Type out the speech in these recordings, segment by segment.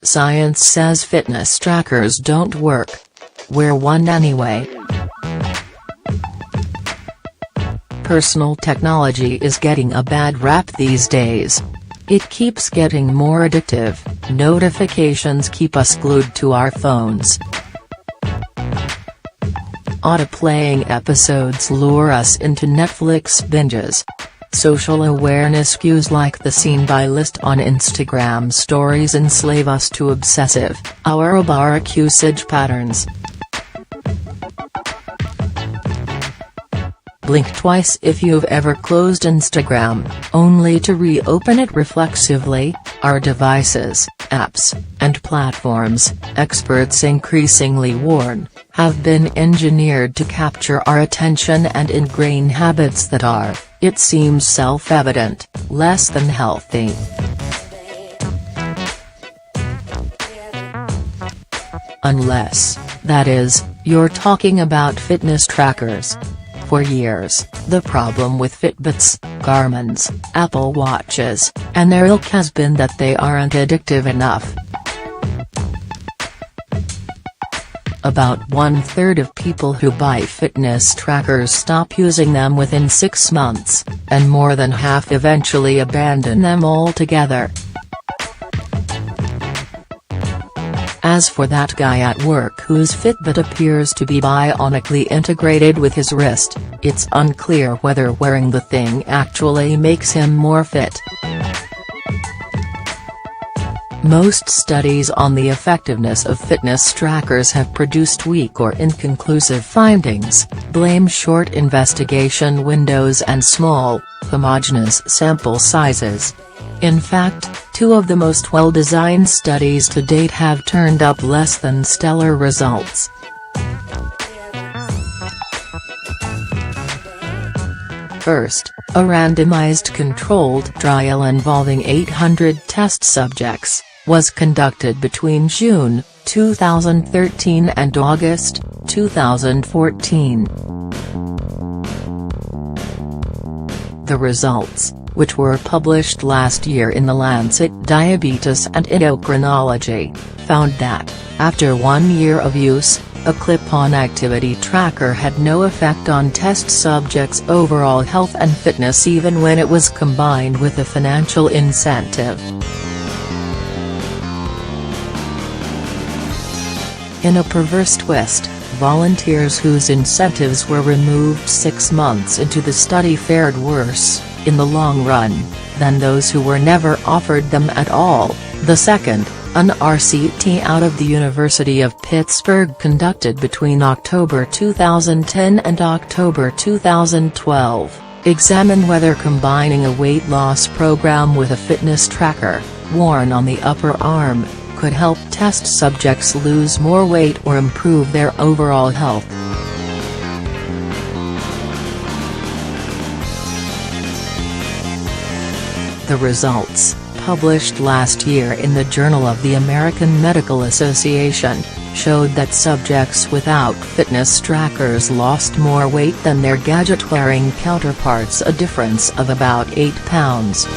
Science says fitness trackers don't work. Wear one anyway. Personal technology is getting a bad rap these days. It keeps getting more addictive, notifications keep us glued to our phones. Autoplaying episodes lure us into Netflix binges. Social awareness cues like the seen by list on Instagram stories enslave us to obsessive, hour-bar usage patterns. Blink twice if you've ever closed Instagram, only to reopen it reflexively. Our devices, apps, and platforms, experts increasingly warn, have been engineered to capture our attention and ingrain habits that are, it seems self-evident, less than healthy. Unless, that is, you're talking about fitness trackers. For years, the problem with Fitbits, Garmins, Apple Watches, and their ilk has been that they aren't addictive enough. About 1/3 of people who buy fitness trackers stop using them within 6 months, and more than half eventually abandon them altogether. As for that guy at work whose Fitbit appears to be bionically integrated with his wrist, it's unclear whether wearing the thing actually makes him more fit. Most studies on the effectiveness of fitness trackers have produced weak or inconclusive findings, blame short investigation windows and small, homogeneous sample sizes. In fact, 2 of the most well-designed studies to date have turned up less than stellar results. First, a randomized controlled trial involving 800 test subjects, was conducted between June 2013 and August 2014. The results, which were published last year in The Lancet Diabetes and Endocrinology, found that, after 1 year of use, a clip-on activity tracker had no effect on test subjects' overall health and fitness even when it was combined with a financial incentive. In a perverse twist, volunteers whose incentives were removed 6 months into the study fared worse, in the long run, than those who were never offered them at all. The second, an RCT out of the University of Pittsburgh conducted between October 2010 and October 2012, examined whether combining a weight loss program with a fitness tracker, worn on the upper arm, could help test subjects lose more weight or improve their overall health. The results, published last year in the Journal of the American Medical Association, showed that subjects without fitness trackers lost more weight than their gadget-wearing counterparts, a difference of about 8 pounds.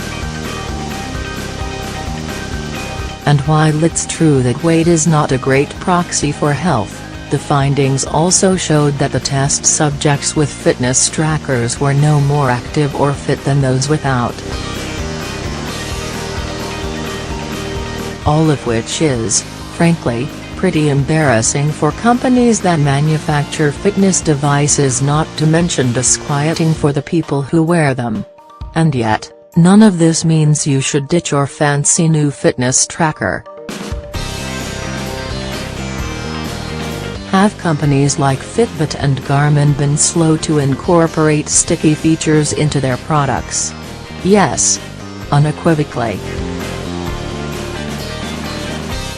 And while it's true that weight is not a great proxy for health, the findings also showed that the test subjects with fitness trackers were no more active or fit than those without. All of which is, frankly, pretty embarrassing for companies that manufacture fitness devices, not to mention disquieting for the people who wear them. And yet, none of this means you should ditch your fancy new fitness tracker. Have companies like Fitbit and Garmin been slow to incorporate sticky features into their products? Yes. Unequivocally.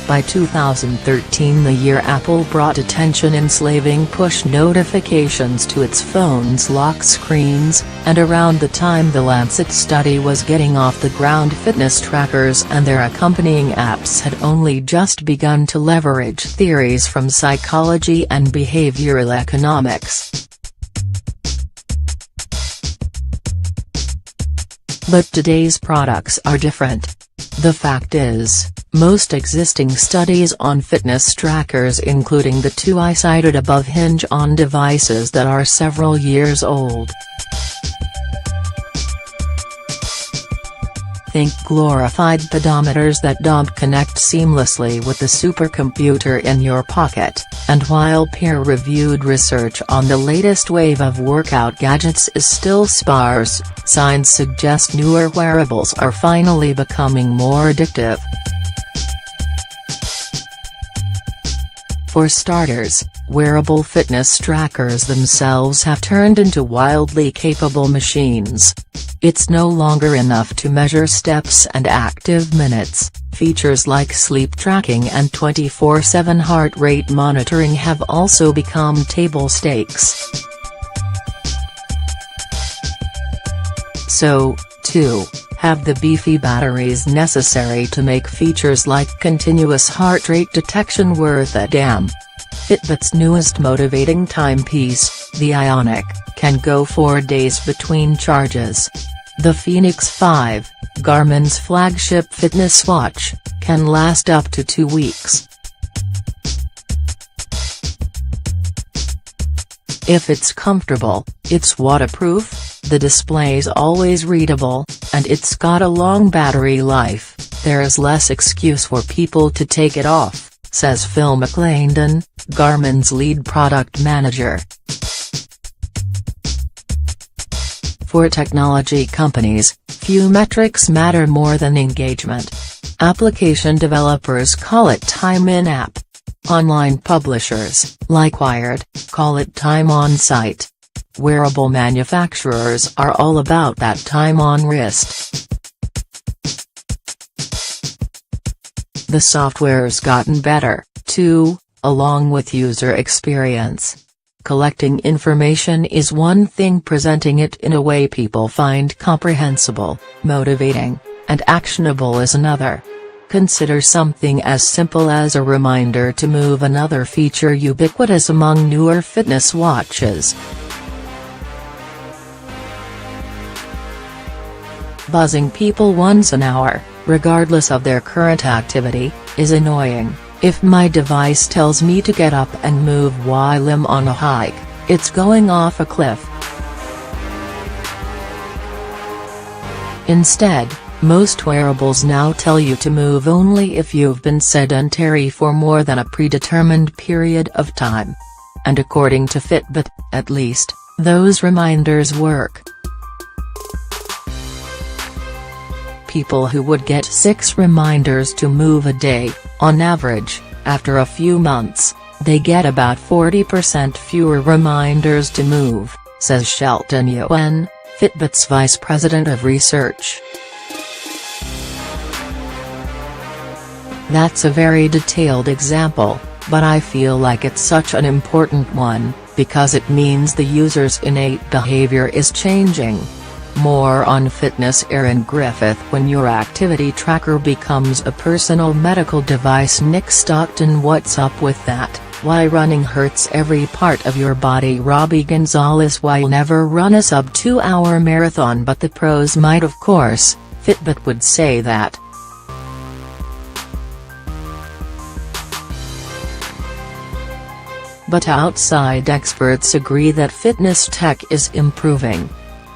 By 2013, the year Apple brought attention enslaving push notifications to its phone's lock screens, and around the time The Lancet study was getting off the ground, fitness trackers and their accompanying apps had only just begun to leverage theories from psychology and behavioral economics. But today's products are different. The fact is, Most existing studies on fitness trackers, including the two I cited above, hinge on devices that are several years old. Think glorified pedometers that don't connect seamlessly with the supercomputer in your pocket, and while peer-reviewed research on the latest wave of workout gadgets is still sparse, signs suggest newer wearables are finally becoming more addictive. For starters, wearable fitness trackers themselves have turned into wildly capable machines. It's no longer enough to measure steps and active minutes. Features like sleep tracking and 24/7 heart rate monitoring have also become table stakes. So, too, have the beefy batteries necessary to make features like continuous heart rate detection worth a damn. Fitbit's newest motivating timepiece, the Ionic, can go 4 days between charges. The Fenix 5, Garmin's flagship fitness watch, can last up to 2 weeks. If it's comfortable, it's waterproof, the display's always readable, and it's got a long battery life, there's less excuse for people to take it off, says Phil McClendon, Garmin's lead product manager. For technology companies, few metrics matter more than engagement. Application developers call it time in-app. Online publishers, like Wired, call it time on-site. Wearable manufacturers are all about that time on wrist. The software's gotten better, too, along with user experience. Collecting information is one thing, presenting it in a way people find comprehensible, motivating, and actionable is another. Consider something as simple as a reminder to move, another feature ubiquitous among newer fitness watches. Buzzing people once an hour, regardless of their current activity, is annoying. If my device tells me to get up and move while I'm on a hike, it's going off a cliff. Instead, most wearables now tell you to move only if you've been sedentary for more than a predetermined period of time. And according to Fitbit, at least, those reminders work. People who would get 6 reminders to move a day, on average, after a few months, they get about 40% fewer reminders to move, says Shelton Yuen, Fitbit's vice president of research. That's a very detailed example, but I feel like it's such an important one, because it means the user's innate behavior is changing. More on fitness. Erin Griffith. When your activity tracker becomes a personal medical device. Nick Stockton. What's up with that? Why running hurts every part of your body. Robbie Gonzalez. Why never run a sub 2-hour marathon, but the pros might. Of course, Fitbit would say that. But outside experts agree that fitness tech is improving.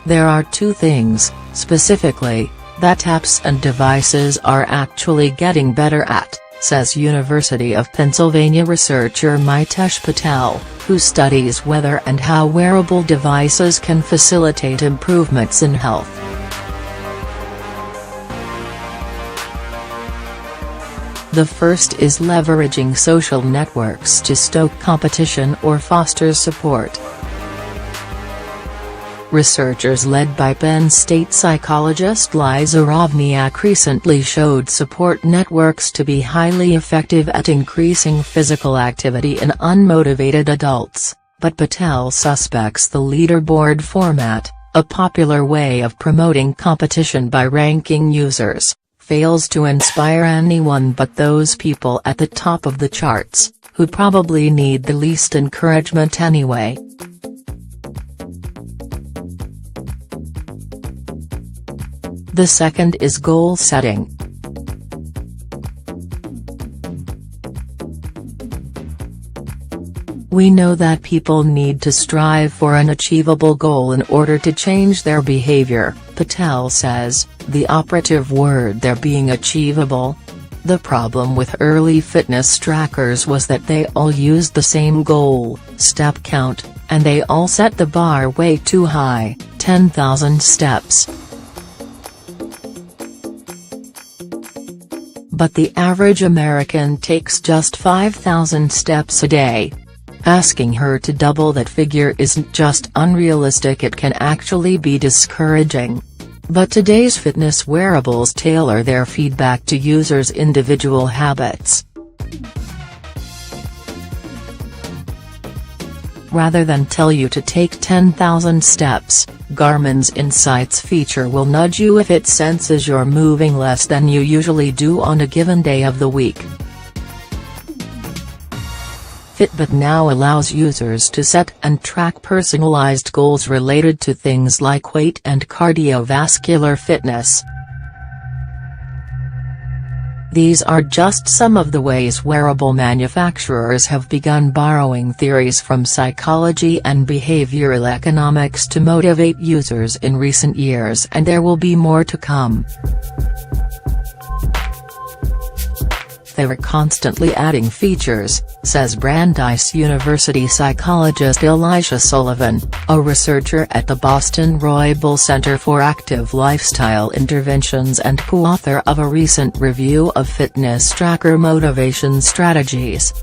There are 2 things, specifically, that apps and devices are actually getting better at, says University of Pennsylvania researcher Mitesh Patel, who studies whether and how wearable devices can facilitate improvements in health. The first is leveraging social networks to stoke competition or foster support. Researchers led by Penn State psychologist Liza Rovniak recently showed support networks to be highly effective at increasing physical activity in unmotivated adults, but Patel suspects the leaderboard format, a popular way of promoting competition by ranking users, fails to inspire anyone but those people at the top of the charts, who probably need the least encouragement anyway. The second is goal setting. We know that people need to strive for an achievable goal in order to change their behavior, Patel says, the operative word there being achievable. The problem with early fitness trackers was that they all used the same goal, step count, and they all set the bar way too high, 10,000 steps. But the average American takes just 5,000 steps a day. Asking her to double that figure isn't just unrealistic, it can actually be discouraging. But today's fitness wearables tailor their feedback to users' individual habits. Rather than tell you to take 10,000 steps, Garmin's Insights feature will nudge you if it senses you're moving less than you usually do on a given day of the week. Fitbit now allows users to set and track personalized goals related to things like weight and cardiovascular fitness. These are just some of the ways wearable manufacturers have begun borrowing theories from psychology and behavioral economics to motivate users in recent years, and there will be more to come. They're constantly adding features, says Brandeis University psychologist Elisha Sullivan, a researcher at the Boston Roybal Center for Active Lifestyle Interventions and co-author of a recent review of fitness tracker motivation strategies.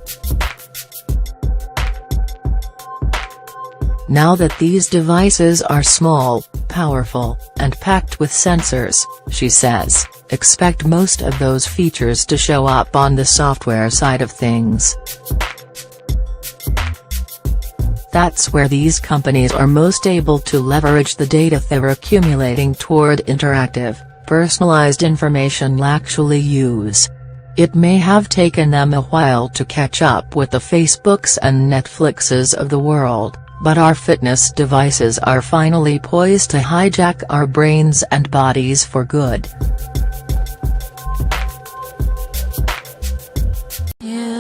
Now that these devices are small, powerful, and packed with sensors, she says, expect most of those features to show up on the software side of things. That's where these companies are most able to leverage the data they're accumulating toward interactive, personalized information they'll actually use. It may have taken them a while to catch up with the Facebooks and Netflixes of the world, but our fitness devices are finally poised to hijack our brains and bodies for good. Yeah.